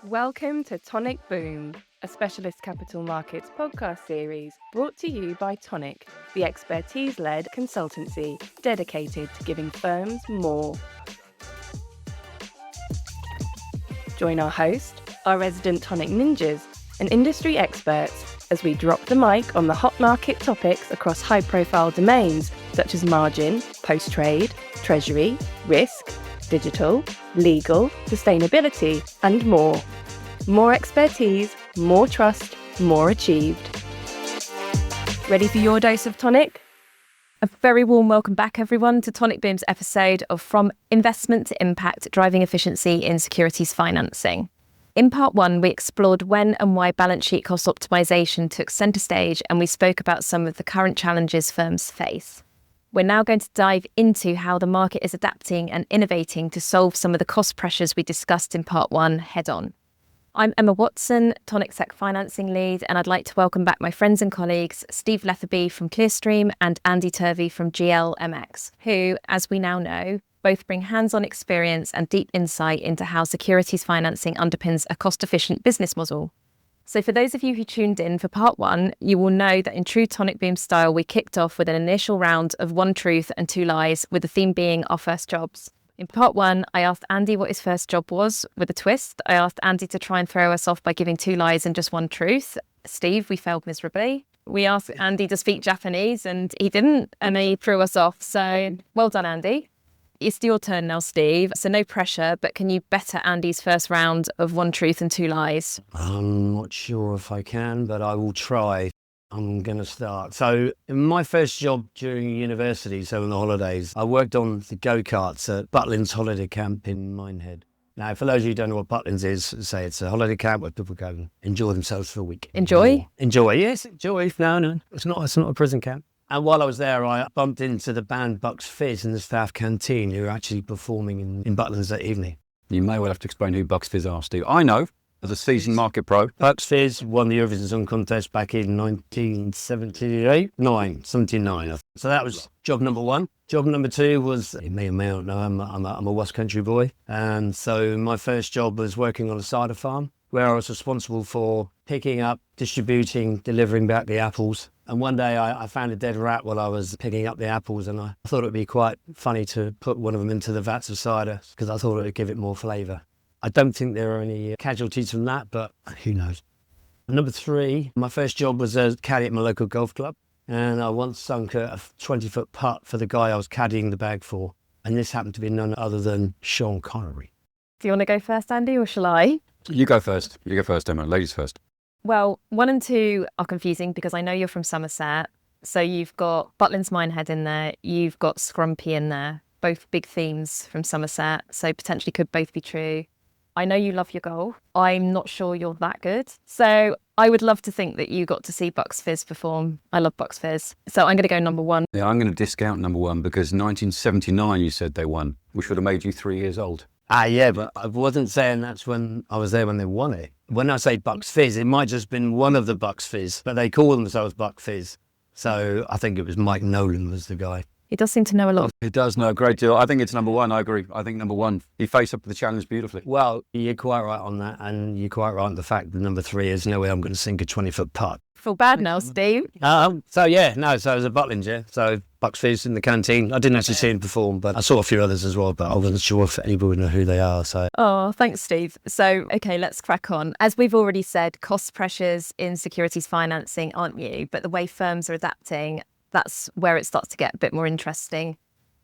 Welcome to Tonic Boom, a specialist capital markets podcast series brought to you by Tonic, the expertise-led consultancy dedicated to giving firms more. Join our host, our resident Tonic ninjas, and industry experts as we drop the mic on the hot market topics across high-profile domains such as margin, post-trade, treasury, risk, digital, legal, sustainability, and more. More expertise, more trust, more achieved. Ready for your dose of tonic? A very warm welcome back, everyone, to Tonic Boom's episode of From Investment to Impact, Driving Efficiency in Securities Financing. In part one, we explored when and why balance sheet cost optimization took centre stage, and we spoke about some of the current challenges firms face. We're now going to dive into how the market is adapting and innovating to solve some of the cost pressures we discussed in part one head on. I'm Emma Watson, Tonic Sec Financing Lead, and I'd like to welcome back my friends and colleagues, Steve Lethaby from Clearstream and Andy Turvey from GLMX, who, as we now know, both bring hands-on experience and deep insight into how securities financing underpins a cost-efficient business model. So for those of you who tuned in for part one, you will know that in true Tonic Boom style, we kicked off with an initial round of one truth and two lies, with the theme being our first jobs. In part one, I asked Andy what his first job was, with a twist. I asked Andy to try and throw us off by giving two lies and just one truth. Steve, we failed miserably. We asked Andy to speak Japanese and he didn't, and he threw us off. So well done, Andy. It's your turn now, Steve, so no pressure, but can you better Andy's first round of one truth and two lies? I'm not sure if I can, but I will try. I'm going to start. So in my first job during university, so in the holidays, I worked on the go-karts at Butlins Holiday Camp in Minehead. Now, for those of you who don't know what Butlins is, say it's a holiday camp where people go and enjoy themselves for a week. Enjoy? Enjoy, yes, enjoy. No, it's not a prison camp. And while I was there, I bumped into the band Bucks Fizz in the staff canteen who were actually performing in Butlins that evening. You may well have to explain who Bucks Fizz are, Steve. I know, as a seasoned market pro. Bucks Fizz won the Eurovision Song Contest back in 1979. So that was job number one. Job number two was, you may or may not know, I'm a West Country boy. And so my first job was working on a cider farm where I was responsible for picking up, distributing, delivering back the apples. And one day I found a dead rat while I was picking up the apples, and I thought it would be quite funny to put one of them into the vats of cider because I thought it would give it more flavour. I don't think there are any casualties from that, but who knows. Number three, my first job was a caddy at my local golf club, and I once sunk a 20-foot putt for the guy I was caddying the bag for, and this happened to be none other than Sean Connery. Do you want to go first, Andy, or shall I? You go first, Emma. Ladies first. Well, one and two are confusing because I know you're from Somerset. So you've got Butlins Minehead in there, you've got Scrumpy in there, both big themes from Somerset, so potentially could both be true. I know you love your golf. I'm not sure you're that good. So I would love to think that you got to see Bucks Fizz perform. I love Bucks Fizz. So I'm going to go number one. Yeah, I'm going to discount number one because 1979 you said they won, which would have made you 3 years old. Yeah, but I wasn't saying that's when I was there when they won it. When I say Bucks Fizz, it might just been one of the Bucks Fizz, but they call themselves Buck Fizz. So I think it was Mike Nolan was the guy. He does seem to know a lot. He does know a great deal. I think it's number one. I agree. I think number one, he faced up to the challenge beautifully. Well, you're quite right on that, and you're quite right on the fact that number three is no way I'm going to sink a 20-foot putt. Feel bad now, Steve. So it was a Butlins, yeah. So Bucks Fizz in the canteen. I didn't actually see him perform, but I saw a few others as well, but I wasn't sure if anybody would know who they are. So. Oh, thanks, Steve. So, okay, let's crack on. As we've already said, cost pressures in securities financing aren't new, but the way firms are adapting, that's where it starts to get a bit more interesting.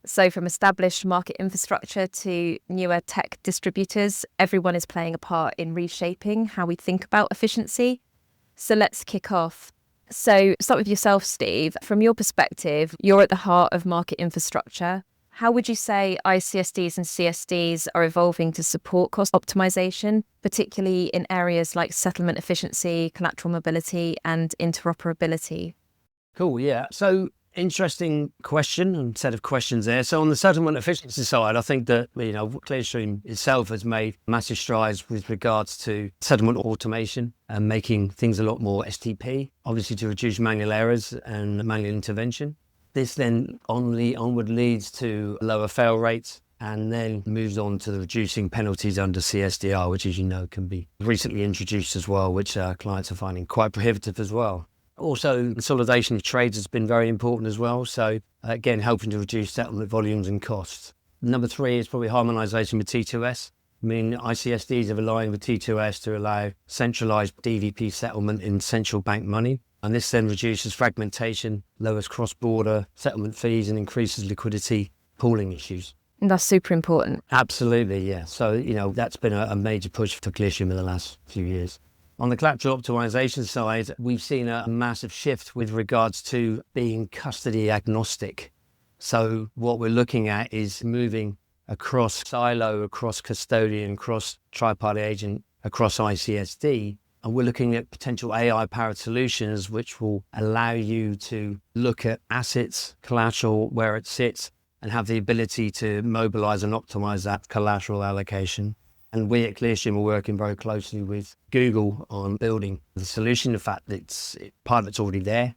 So from established market infrastructure to newer tech distributors, everyone is playing a part in reshaping how we think about efficiency. So let's kick off. So start with yourself, Steve. From your perspective, you're at the heart of market infrastructure. How would you say iCSDs and CSDs are evolving to support cost optimization, particularly in areas like settlement efficiency, collateral mobility, and interoperability? Cool, yeah. So interesting question and set of questions there. So on the settlement efficiency side, I think that, Clearstream itself has made massive strides with regards to settlement automation and making things a lot more STP, obviously to reduce manual errors and manual intervention. This then onward leads to lower fail rates and then moves on to the reducing penalties under CSDR, which, as you know, can be recently introduced as well, which our clients are finding quite prohibitive as well. Also, consolidation of trades has been very important as well. So again, helping to reduce settlement volumes and costs. Number 3 is probably harmonization with T2S. I mean, iCSDs are aligned with T2S to allow centralized DVP settlement in central bank money. And this then reduces fragmentation, lowers cross-border settlement fees, and increases liquidity pooling issues. And that's super important. Absolutely, yeah. So, that's been a major push for Clearstream in the last few years. On the collateral optimization side, we've seen a massive shift with regards to being custody-agnostic. So what we're looking at is moving across silo, across custodian, across triparty agent, across iCSD. And we're looking at potential AI-powered solutions which will allow you to look at assets, collateral, where it sits, and have the ability to mobilize and optimize that collateral allocation. And we at Clearstream are working very closely with Google on building the solution. The fact that part of it's already there.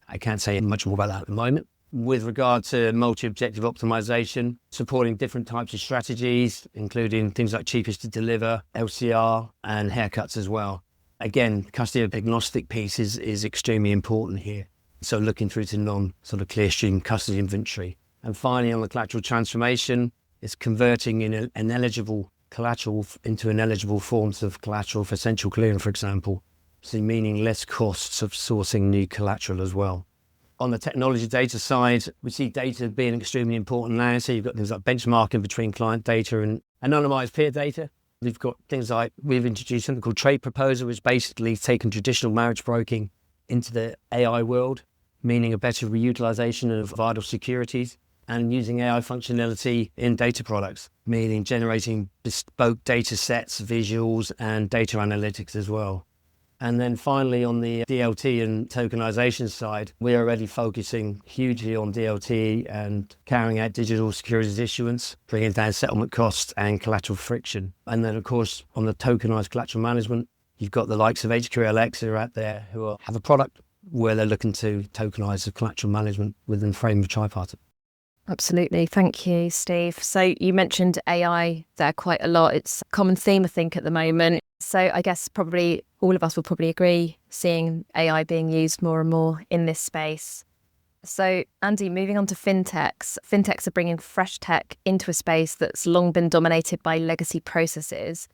I can't say much more about that at the moment. With regard to multi-objective optimization, supporting different types of strategies, including things like cheapest to deliver, LCR, and haircuts as well. Again, custody-agnostic piece is extremely important here. So looking through to non-sort of Clearstream custody inventory. And finally, on the collateral transformation, it's converting in an eligible collateral into ineligible forms of collateral for central clearing, for example. So meaning less costs of sourcing new collateral as well. On the technology data side, we see data being extremely important now. So you've got things like benchmarking between client data and anonymized peer data. We've got things like, we've introduced something called Trade Proposer, which basically taken traditional marriage broking into the AI world, meaning a better reutilization of vital securities, and using AI functionality in data products, meaning generating bespoke data sets, visuals, and data analytics as well. And then finally, on the DLT and tokenization side, we're already focusing hugely on DLT and carrying out digital securities issuance, bringing down settlement costs and collateral friction. And then, of course, on the tokenized collateral management, you've got the likes of HQLX who are out there who have a product where they're looking to tokenize the collateral management within the frame of triparty. Absolutely. Thank you, Steve. So you mentioned AI there quite a lot. It's a common theme, I think, at the moment. So I guess probably all of us will probably agree seeing AI being used more and more in this space. So Andy, moving on to fintechs. Fintechs are bringing fresh tech into a space that's long been dominated by legacy processes.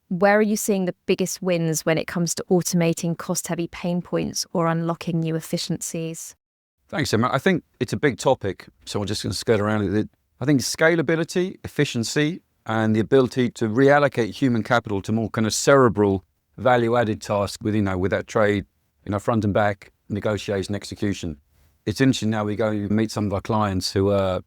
Where are you seeing the biggest wins when it comes to automating cost-heavy pain points or unlocking new efficiencies? Thanks, Emma. I think it's a big topic, so I'm just going to skirt around it. I think scalability, efficiency, and the ability to reallocate human capital to more kind of cerebral value-added tasks with that trade, front and back, negotiation, execution. It's interesting now we go meet some of our clients who are,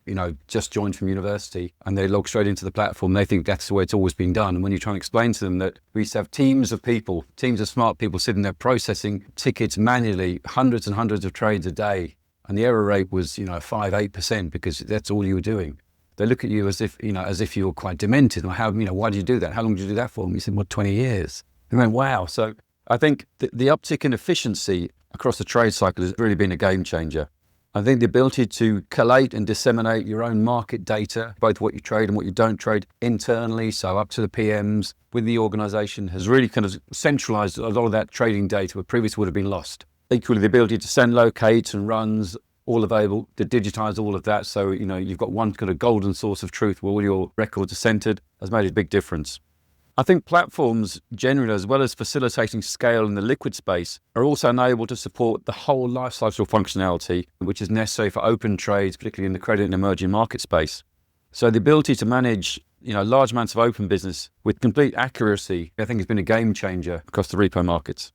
just joined from university and they log straight into the platform. They think that's the way it's always been done. And when you try and explain to them that we used to have teams of people, teams of smart people sitting there processing tickets manually, hundreds and hundreds of trades a day, and the error rate was, 5-8% because that's all you were doing. They look at you as if you were quite demented. Why did you do that? How long did you do that for? And you said, 20 years. They went, wow. So I think the uptick in efficiency across the trade cycle has really been a game changer. I think the ability to collate and disseminate your own market data, both what you trade and what you don't trade internally, so up to the PMs with the organization, has really kind of centralized a lot of that trading data where previously would have been lost. Equally, the ability to send locates and runs, all available, to digitize all of that. So, you've got one kind of golden source of truth where all your records are centered, has made a big difference. I think platforms generally, as well as facilitating scale in the liquid space, are also enabled to support the whole lifecycle functionality, which is necessary for open trades, particularly in the credit and emerging market space. So the ability to manage, large amounts of open business with complete accuracy, I think has been a game changer across the repo markets.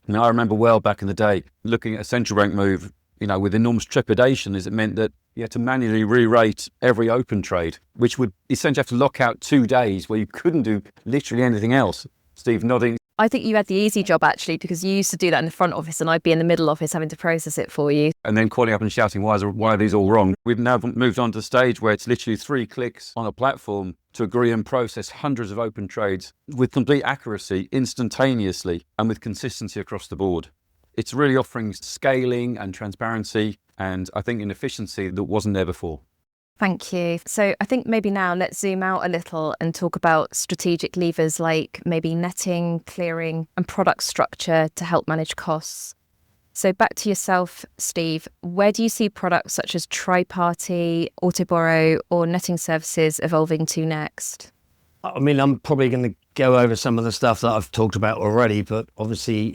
Now, I remember well back in the day, looking at a central bank move, with enormous trepidation, as it meant that you had to manually re-rate every open trade, which would essentially have to lock out 2 days where you couldn't do literally anything else. Steve nodding. I think you had the easy job, actually, because you used to do that in the front office and I'd be in the middle office having to process it for you. And then calling up and shouting, why are these all wrong? We've now moved on to the stage where it's literally 3 clicks on a platform to agree and process hundreds of open trades with complete accuracy, instantaneously, and with consistency across the board. It's really offering scaling and transparency, and I think an efficiency that wasn't there before. Thank you. So I think maybe now let's zoom out a little and talk about strategic levers like maybe netting, clearing, and product structure to help manage costs. So back to yourself, Steve, where do you see products such as triparty, auto borrow, or netting services evolving to next? I mean, I'm probably going to go over some of the stuff that I've talked about already, but obviously,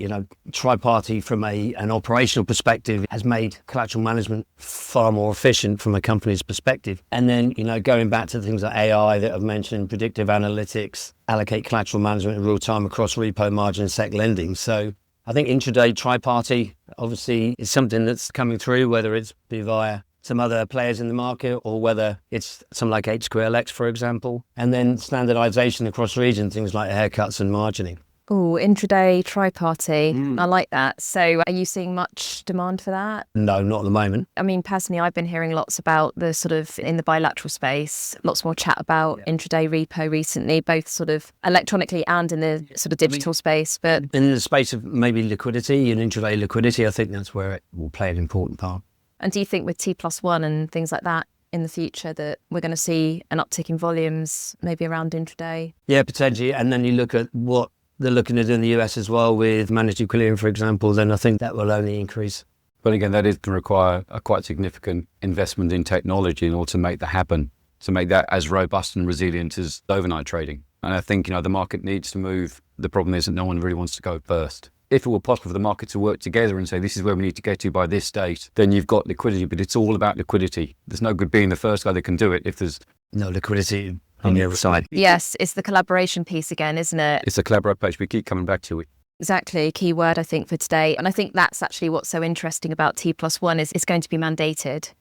triparty from an operational perspective has made collateral management far more efficient from a company's perspective. And then, going back to things like AI that I've mentioned, predictive analytics, allocate collateral management in real time across repo, margin, and sec lending. So I think intraday triparty obviously is something that's coming through, whether it's via some other players in the market or whether it's something like HQLX, for example, and then standardization across regions, things like haircuts and margining. Oh, intraday triparty. I like that. So are you seeing much demand for that? No, not at the moment. I mean, personally, I've been hearing lots about the sort of in the bilateral space, lots more chat about intraday repo recently, both sort of electronically and in the sort of digital space. But in the space of maybe liquidity and intraday liquidity, I think that's where it will play an important part. And do you think with T+1 and things like that in the future that we're going to see an uptick in volumes maybe around intraday? Yeah, potentially. And then you look at what they're looking at in the US as well with managed clearing, for example, then I think that will only increase. But again, that is going to require a quite significant investment in technology in order to make that happen, to make that as robust and resilient as overnight trading. And I think, the market needs to move. The problem is that no one really wants to go first. If it were possible for the market to work together and say, this is where we need to get to by this date, then you've got liquidity, but it's all about liquidity. There's no good being the first guy that can do it if there's no liquidity on the other side. Yes, it's the collaboration piece again, isn't it? It's a collaborative approach. We keep coming back to it. Exactly, key word I think for today. And I think that's actually what's so interesting about T+1 is it's going to be mandated.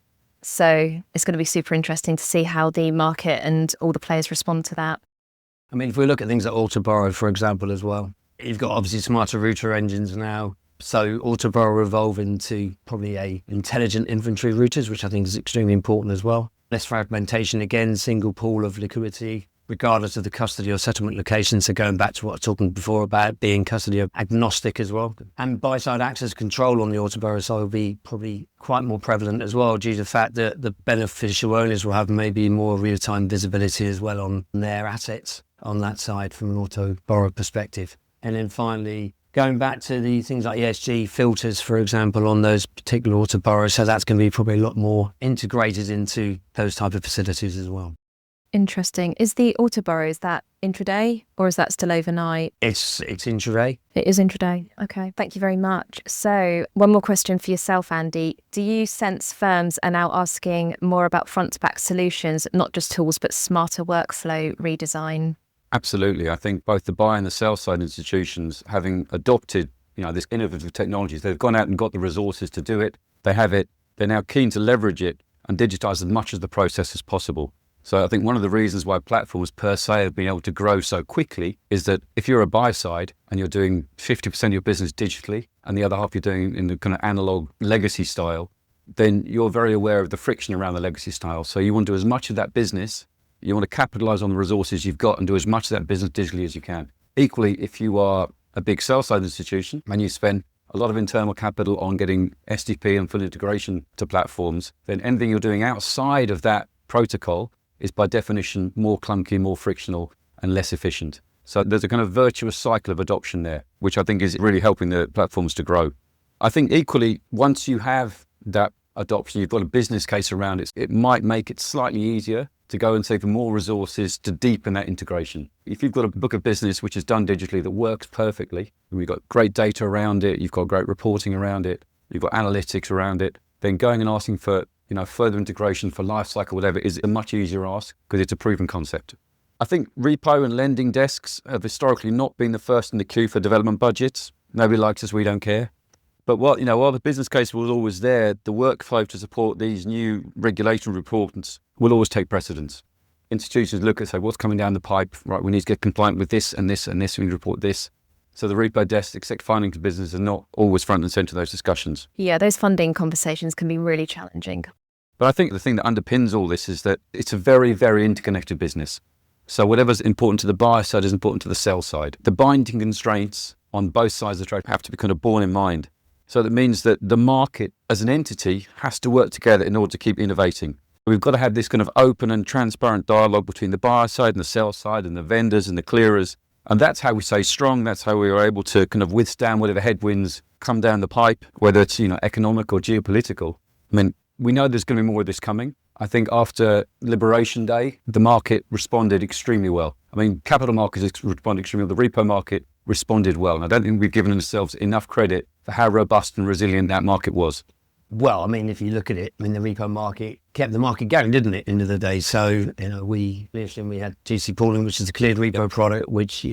So it's going to be super interesting to see how the market and all the players respond to that. I mean, if we look at things like auto borrow, for example, as well, you've got obviously smarter router engines now. So auto borrow evolve into probably a intelligent inventory routers, which I think is extremely important as well. Less fragmentation, again, single pool of liquidity, regardless of the custody or settlement location. So going back to what I was talking before about being custody agnostic as well. And buy-side access control on the auto borrow side will be probably quite more prevalent as well, due to the fact that the beneficial owners will have maybe more real-time visibility as well on their assets on that side from an auto borrow perspective. And then finally, going back to the things like ESG filters, for example, on those particular auto borrowers, so that's going to be probably a lot more integrated into those type of facilities as well. Interesting. Is the auto borrow, is that intraday or is that still overnight? It's intraday. It is intraday. Okay, thank you very much. So one more question for yourself, Andy. Do you sense firms are now asking more about front-to-back solutions, not just tools, but smarter workflow redesign? Absolutely. I think both the buy and the sell side institutions, having adopted, this innovative technologies, they've gone out and got the resources to do it. They have it. They're now keen to leverage it and digitize as much of the process as possible. So I think one of the reasons why platforms per se have been able to grow so quickly is that if you're a buy side and you're doing 50% of your business digitally and the other half you're doing in the kind of analog legacy style, then you're very aware of the friction around the legacy style. So you want to do as much of that business. You want to capitalize on the resources you've got and do as much of that business digitally as you can. Equally, if you are a big sell-side institution and you spend a lot of internal capital on getting SDP and full integration to platforms, then anything you're doing outside of that protocol is by definition more clunky, more frictional and less efficient. So there's a kind of virtuous cycle of adoption there, which I think is really helping the platforms to grow. I think equally, once you have that adoption, you've got a business case around it, it might make it slightly easier to go and save for more resources to deepen that integration. If you've got a book of business which is done digitally that works perfectly, and we've got great data around it, you've got great reporting around it, you've got analytics around it, then going and asking for further integration for life cycle, whatever, is a much easier ask because it's a proven concept. I think repo and lending desks have historically not been the first in the queue for development budgets. Nobody likes us, we don't care. But while the business case was always there, the workflow to support these new regulatory reports will always take precedence. Institutions look and say, what's coming down the pipe? Right, we need to get compliant with this and this and this, we need to report this. So the repo desk, except finance business, are not always front and centre of those discussions. Yeah, those funding conversations can be really challenging. But I think the thing that underpins all this is that it's a very, very interconnected business. So whatever's important to the buyer side is important to the sell side. The binding constraints on both sides of the trade have to be kind of borne in mind. So that means that the market as an entity has to work together in order to keep innovating. We've got to have this kind of open and transparent dialogue between the buyer side and the sell side and the vendors and the clearers. And that's how we stay strong. That's how we are able to kind of withstand whatever headwinds come down the pipe, whether it's, economic or geopolitical. I mean, we know there's going to be more of this coming. I think after Liberation Day, the market responded extremely well. I mean, capital markets responded extremely well. The repo market responded well. And I don't think we've given ourselves enough credit for how robust and resilient that market was. Well, I mean, if you look at it, the repo market kept the market going, didn't it, end of the day? So, we had GC pooling, which is a cleared repo product, which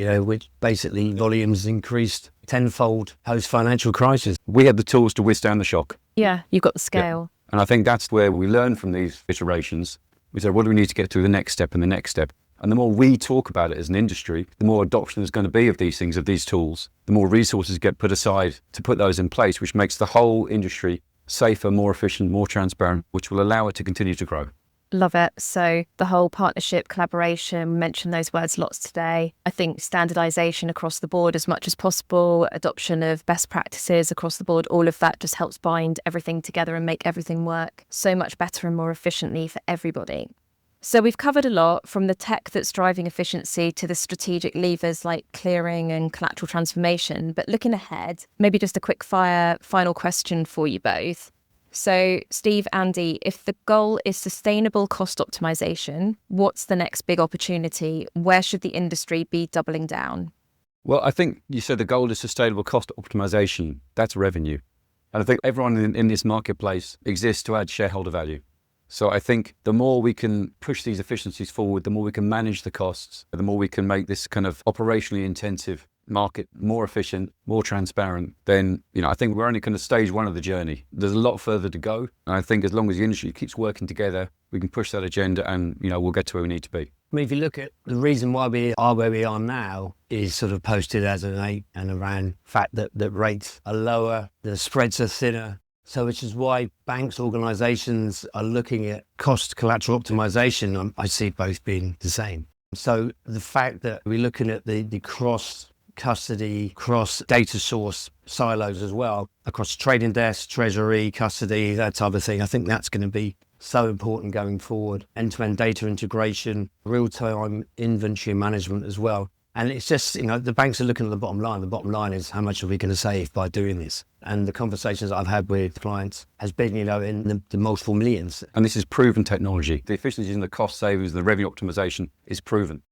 basically volumes increased tenfold post-financial crisis. We had the tools to withstand the shock. Yeah, you've got the scale. Yeah. And I think that's where we learn from these iterations. We say, what do we need to get to the next step and the next step? And the more we talk about it as an industry, the more adoption there's going to be of these things, of these tools, the more resources get put aside to put those in place, which makes the whole industry safer, more efficient, more transparent, which will allow it to continue to grow. Love it. So the whole partnership, collaboration, we mentioned those words lots today. I think standardization across the board as much as possible, adoption of best practices across the board, all of that just helps bind everything together and make everything work so much better and more efficiently for everybody. So we've covered a lot, from the tech that's driving efficiency to the strategic levers like clearing and collateral transformation. But looking ahead, maybe just a quick fire final question for you both. So Steve, Andy, if the goal is sustainable cost optimization, what's the next big opportunity? Where should the industry be doubling down? Well, I think you said the goal is sustainable cost optimization. That's revenue. And I think everyone in this marketplace exists to add shareholder value. So I think the more we can push these efficiencies forward, the more we can manage the costs, the more we can make this kind of operationally intensive market more efficient, more transparent, then, I think we're only kind of stage one of the journey. There's a lot further to go. And I think as long as the industry keeps working together, we can push that agenda and, we'll get to where we need to be. I mean, if you look at the reason why we are where we are now is sort of posted as an 8 and around fact that rates are lower, the spreads are thinner. So which is why banks, organisations are looking at cost collateral optimization. I see both being the same. So the fact that we're looking at the cross custody, cross data source silos as well, across trading desks, treasury, custody, that type of thing, I think that's going to be so important going forward. End-to-end data integration, real-time inventory management as well. And it's just, the banks are looking at the bottom line. The bottom line is how much are we going to save by doing this? And the conversations I've had with clients has been, in the multiple millions. And this is proven technology. The efficiencies and the cost savings, the revenue optimization is proven.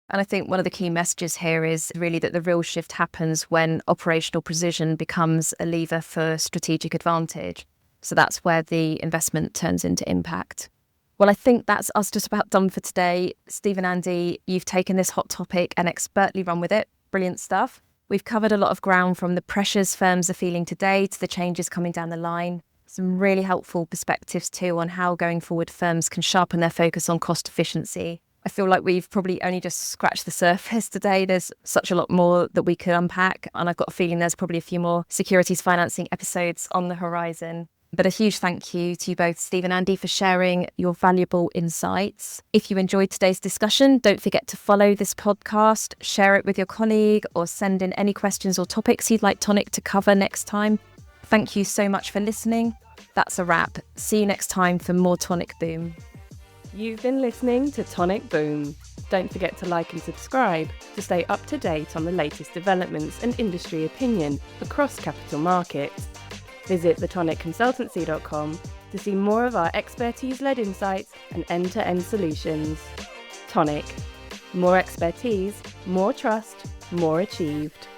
And I think one of the key messages here is really that the real shift happens when operational precision becomes a lever for strategic advantage. So that's where the investment turns into impact. Well, I think that's us just about done for today. Steve and Andy, you've taken this hot topic and expertly run with it. Brilliant stuff. We've covered a lot of ground, from the pressures firms are feeling today to the changes coming down the line. Some really helpful perspectives too on how going forward firms can sharpen their focus on cost efficiency. I feel like we've probably only just scratched the surface today. There's such a lot more that we could unpack. And I've got a feeling there's probably a few more securities financing episodes on the horizon. But a huge thank you to you both, Steve and Andy, for sharing your valuable insights. If you enjoyed today's discussion, don't forget to follow this podcast, share it with your colleague, or send in any questions or topics you'd like Tonic to cover next time. Thank you so much for listening. That's a wrap. See you next time for more Tonic Boom. You've been listening to Tonic Boom. Don't forget to like and subscribe to stay up to date on the latest developments and industry opinion across capital markets. Visit thetonicconsultancy.com to see more of our expertise-led insights and end-to-end solutions. Tonic. More expertise, more trust, more achieved.